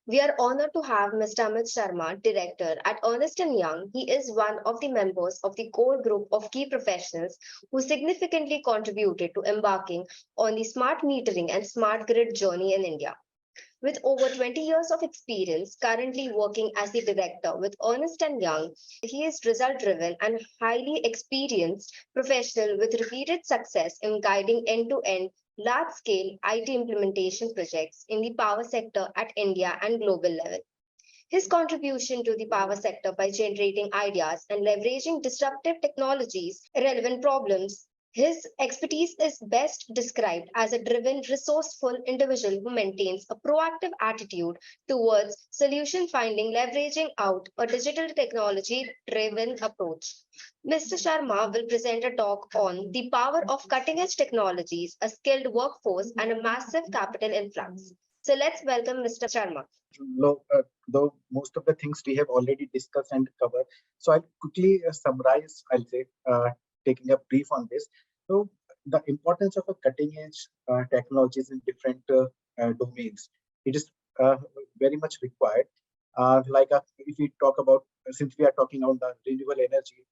We are honored to have Mr. Amit Sharmaa, Director at Ernst Young. He is one of the members of the core group of key professionals who significantly contributed to embarking on the smart metering and smart grid journey in India. With over 20 years of experience, currently working as the director with Ernst Young, he is result-driven and highly experienced professional with repeated success in guiding end-to-end large-scale IT implementation projects in the power sector at India and global level. His contribution to the power sector by generating ideas and leveraging disruptive technologies, relevant problems. His expertise is best described as a driven, resourceful individual who maintains a proactive attitude towards solution finding, leveraging out a digital technology driven approach. Mr. Sharma will present a talk on the power of cutting edge technologies, a skilled workforce, and a massive capital influx. So let's welcome Mr. Sharma. Though most of the things we have already discussed and covered. So I'll quickly summarize, I'll say, taking a brief on this. So the importance of a cutting edge technologies in different domains, it is very much required. If we talk about, since we are talking on the renewable energy,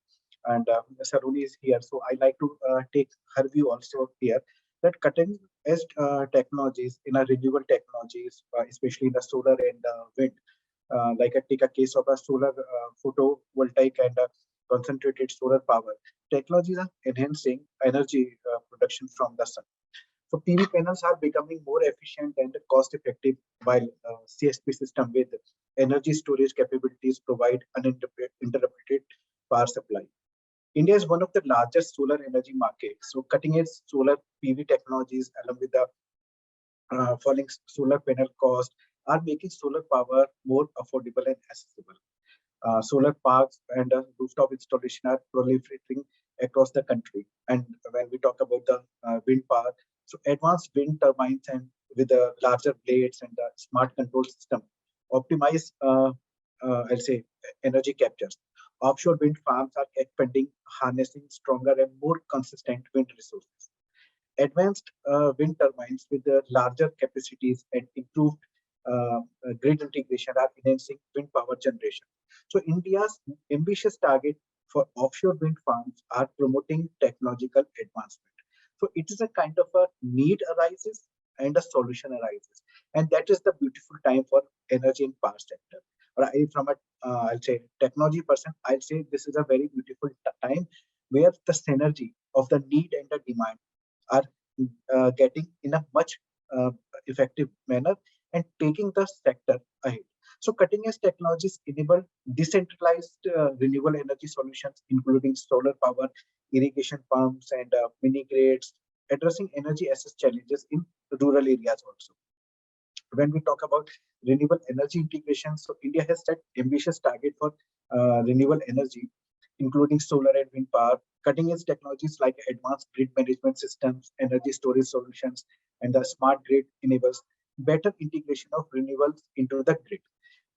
and Saruni is here, so I like to take her view also here, that cutting edge technologies in a renewable technologies, especially in the solar and wind, like I take a case of a solar photovoltaic and concentrated solar power. Technologies are enhancing energy production from the sun. So PV panels are becoming more efficient and cost effective, while CSP system with energy storage capabilities provide uninterrupted power supply. India is one of the largest solar energy markets. So cutting edge solar PV technologies along with the falling solar panel cost are making solar power more affordable and accessible. Solar parks and rooftop installation are proliferating across the country. And when we talk about the wind power, so advanced wind turbines and with the larger blades and the smart control system optimize, I'll say, energy captures. Offshore wind farms are expanding, harnessing stronger and more consistent wind resources. Advanced wind turbines with larger capacities and improved grid integration are enhancing wind power generation. So India's ambitious target for offshore wind farms are promoting technological advancement. So it is a kind of a need arises and a solution arises, and that is the beautiful time for energy and power sector. Or from a I'll say technology person, I'll say this is a very beautiful time where the synergy of the need and the demand are getting in a much uh, effective manner and taking the sector ahead. So cutting edge technologies enable decentralized renewable energy solutions, including solar power, irrigation pumps, and mini grids, addressing energy access challenges in rural areas also. When we talk about renewable energy integration, so India has set ambitious target for renewable energy, including solar and wind power, cutting edge technologies like advanced grid management systems, energy storage solutions, and the smart grid enables better integration of renewables into the grid.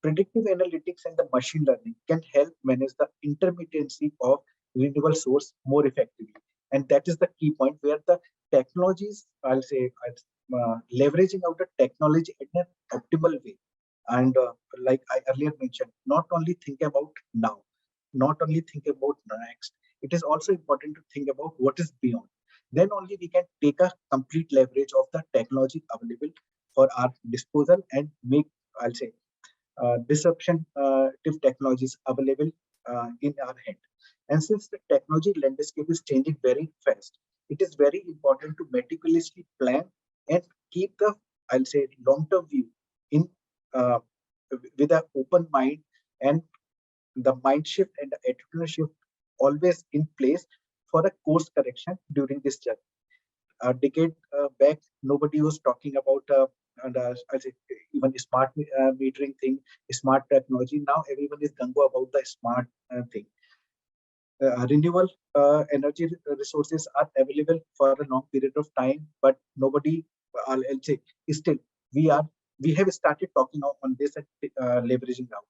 Predictive analytics and the machine learning can help manage the intermittency of renewable source more effectively. And that is the key point where the technologies, I'll say, leveraging out the technology in an optimal way. And like I earlier mentioned, not only think about now, not only think about next, it is also important to think about what is beyond. Then only we can take a complete leverage of the technology available for our disposal and make, I'll say, disruptive technologies available in our hand. And since the technology landscape is changing very fast, it is very important to meticulously plan and keep the, I'll say, long-term view in uh, with an open mind, and the mind shift and the attitudinal shift always in place for a course correction during this journey. A decade back, nobody was talking about and I say even smart metering thing, smart technology. Now everyone is gung about the smart thing. Renewable energy resources are available for a long period of time, but nobody, I'll say, still we are we have started talking on this and leveraging now.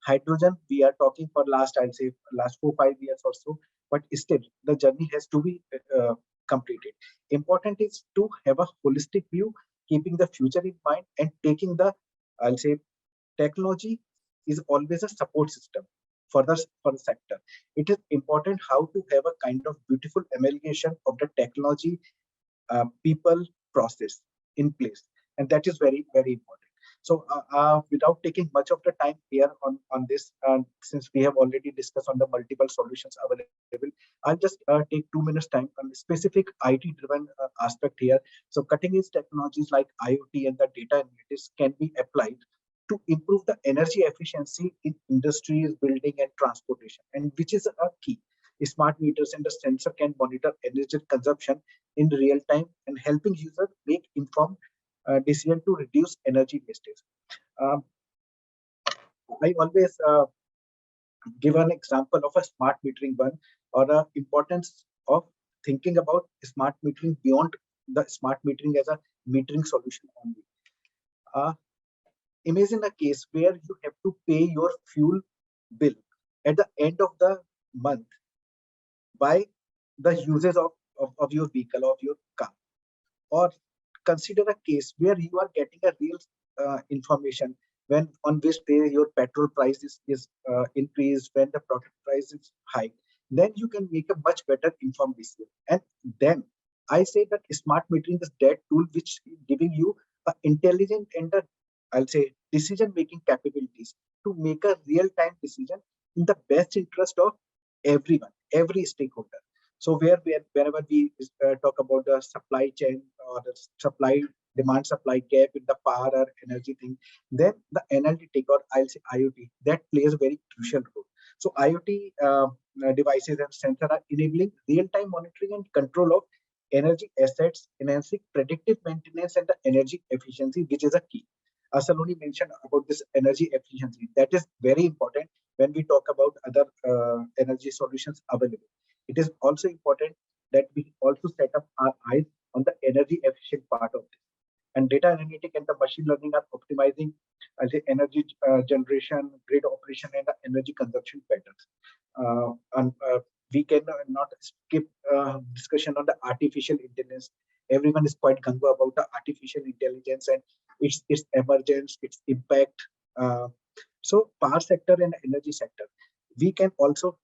Hydrogen, we are talking for last, I'll say, last 4 5 years or so, but still the journey has to be completed. Important is to have a holistic view, keeping the future in mind and taking the, I'll say, technology is always a support system for the sector. It is important how to have a kind of beautiful amalgamation of the technology, people, process in place, and that is very, very important. So without taking much of the time here on this, since we have already discussed on the multiple solutions available, I'll just take 2 minutes time on the specific IT driven aspect here. So cutting edge technologies like IoT and the data analytics can be applied to improve the energy efficiency in industries, building and transportation, and which is a key. Smart meters and the sensor can monitor energy consumption in real time and helping users make informed decision to reduce energy wastage. Um, I always give an example of a smart metering one, or the importance of thinking about smart metering beyond the smart metering as a metering solution only. Uh, Imagine a case where you have to pay your fuel bill at the end of the month by the usage of your vehicle, of your car. Or consider a case where you are getting a real information when on which day your petrol price is increased, when the product price is high, then you can make a much better informed decision. And then I say that smart metering is that tool which is giving you a intelligent and I'll say decision making capabilities to make a real time decision in the best interest of everyone, every stakeholder. So wherever we talk about the supply chain or the demand supply gap in the power or energy thing, then the analytic, or I'll say IoT, that plays a very crucial role. So IoT devices and sensors are enabling real-time monitoring and control of energy assets, enhancing predictive maintenance and the energy efficiency, which is a key. Saloni mentioned about this energy efficiency. That is very important when we talk about other energy solutions available. It is also important that we also set up our eyes on the energy efficient part of this. And data analytic and the machine learning are optimizing the energy generation, grid operation, and the energy consumption patterns. And we can not skip discussion on the artificial intelligence. Everyone is quite gung ho about the artificial intelligence and its emergence, its impact. So power sector and energy sector, we can also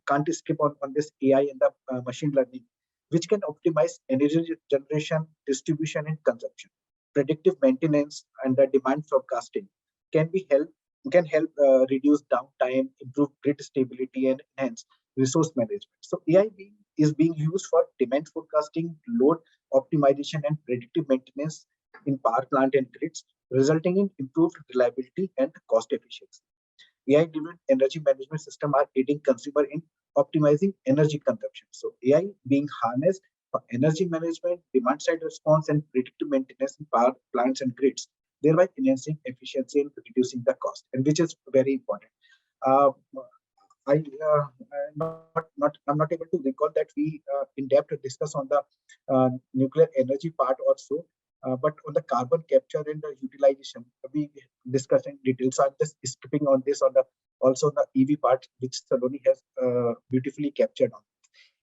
can't skip on this AI and the machine learning, which can optimize energy generation, distribution, and consumption. Predictive maintenance and the demand forecasting can be help can help reduce downtime, improve grid stability, and enhance resource management. So AI is being used for demand forecasting, load optimization, and predictive maintenance in power plant and grids, resulting in improved reliability and cost efficiency. AI-driven energy management system are aiding consumer in optimizing energy consumption. So AI being harnessed for energy management, demand side response, and predictive maintenance in power plants and grids, thereby enhancing efficiency and reducing the cost, and which is very important. Uh, I I'm not able to recall that we in depth discuss on the nuclear energy part also, but on the carbon capture and the utilization we discuss in detail. So I'm just skipping on this on the also the EV part, which Saloni has beautifully captured on.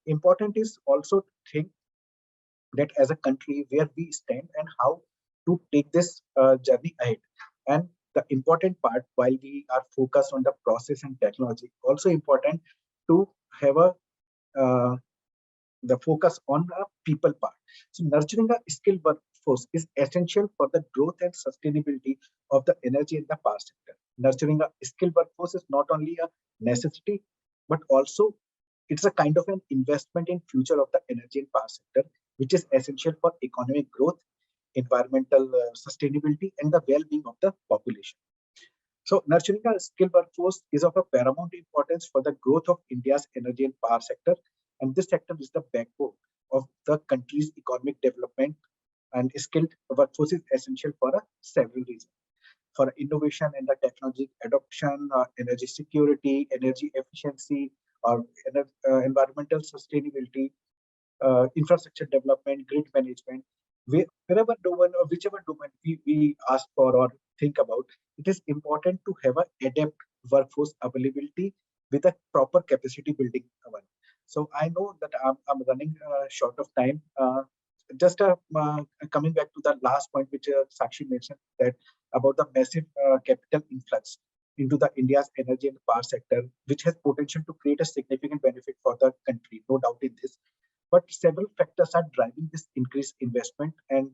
Important is also to think that as a country where we stand and how to take this journey ahead. And the important part, while we are focused on the process and technology, also important to have a the focus on the people part. So nurturing a skilled workforce is essential for the growth and sustainability of the energy in the power sector. Nurturing a skilled workforce is not only a necessity, but also it's a kind of an investment in future of the energy and power sector, which is essential for economic growth, environmental sustainability, and the well-being of the population. So nurturing a skilled workforce is of a paramount importance for the growth of India's energy and power sector. And this sector is the backbone of the country's economic development, and skilled workforce is essential for several reasons. For innovation and the technology adoption, energy security, energy efficiency, or environmental sustainability, infrastructure development, grid management, wherever domain or whichever domain we ask for or think about, it is important to have an adept workforce availability with a proper capacity building one. So I know that I'm running short of time. Just coming back to the last point which Sakshi mentioned, that about the massive capital influx into the India's energy and power sector, which has potential to create a significant benefit for the country, no doubt in this. But several factors are driving this increased investment, and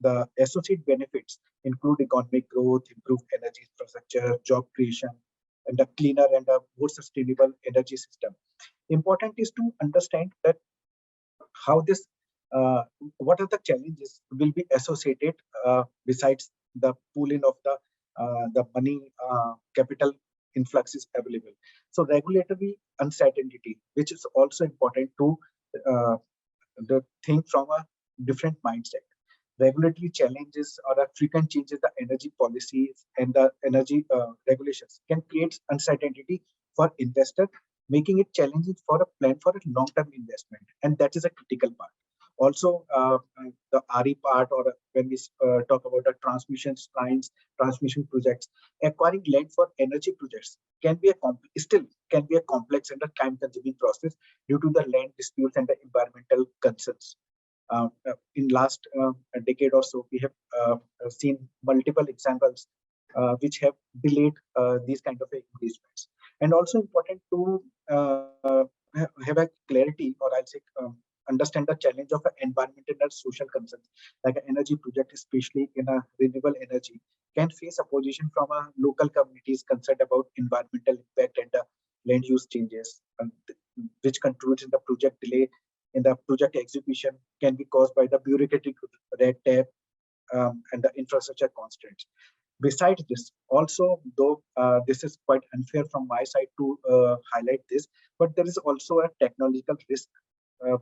the associate benefits include economic growth, improved energy infrastructure, job creation, and a cleaner and a more sustainable energy system. Important is to understand that how this, what are the challenges will be associated besides the pooling of the money, capital influx is available. So regulatory uncertainty, which is also important to uh, the think from a different mindset. Regulatory challenges or a frequent changes the energy policies and the energy regulations can create uncertainty for investor, making it challenging for a plan for a long-term investment, and that is a critical part. Also, the RE part, or when we talk about the transmission lines, transmission projects, acquiring land for energy projects can be still can be a complex and a time-consuming process due to the land disputes and the environmental concerns. In last decade or so, we have seen multiple examples which have delayed these kind of engagements. And also important to have a clarity, or I'll say understand the challenge of environmental and social concerns, like an energy project, especially in a renewable energy, can face opposition from local communities concerned about environmental impact and land use changes, which contributes in the project delay in the project execution, can be caused by the bureaucratic red tape and the infrastructure constraints. Besides this, also, though this is quite unfair from my side to highlight this, but there is also a technological risk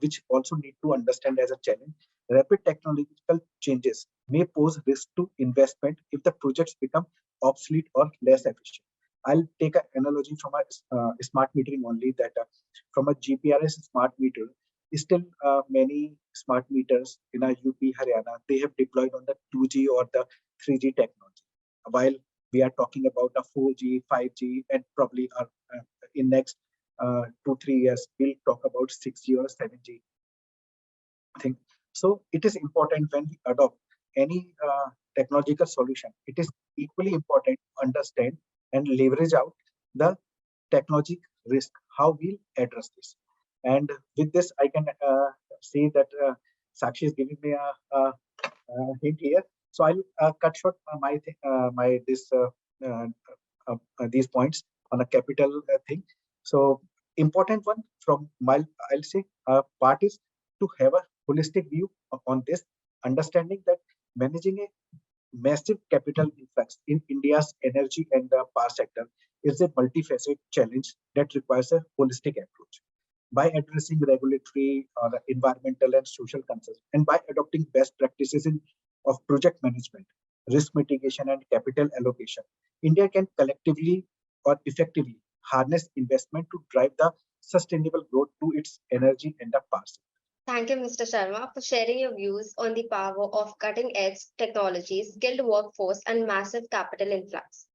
which also need to understand as a challenge. Rapid technological changes may pose risk to investment if the projects become obsolete or less efficient. I'll take an analogy from a smart metering only, that from a GPRS smart meter, still many smart meters in a UP, Haryana, they have deployed on the 2G or the 3G technology. While we are talking about a 4G, 5G, and probably in next 2-3 years, we'll talk about 6G or 7G thing. So it is important when we adopt any technological solution, it is equally important to understand and leverage out the technology risk, how we'll address this. And with this, I can say that Sakshi is giving me a hint here. So I'll cut short my this these points on a capital thing. So important one from my, I'll say, part is to have a holistic view on this, understanding that managing a massive capital influx in India's energy and power sector is a multifaceted challenge that requires a holistic approach. By addressing regulatory or environmental and social concerns, and by adopting best practices of project management, risk mitigation, and capital allocation, India can collectively or effectively harness investment to drive the sustainable growth to its energy and the power sector. Thank you, Mr. Sharma, for sharing your views on the power of cutting edge technologies, skilled workforce, and massive capital influx.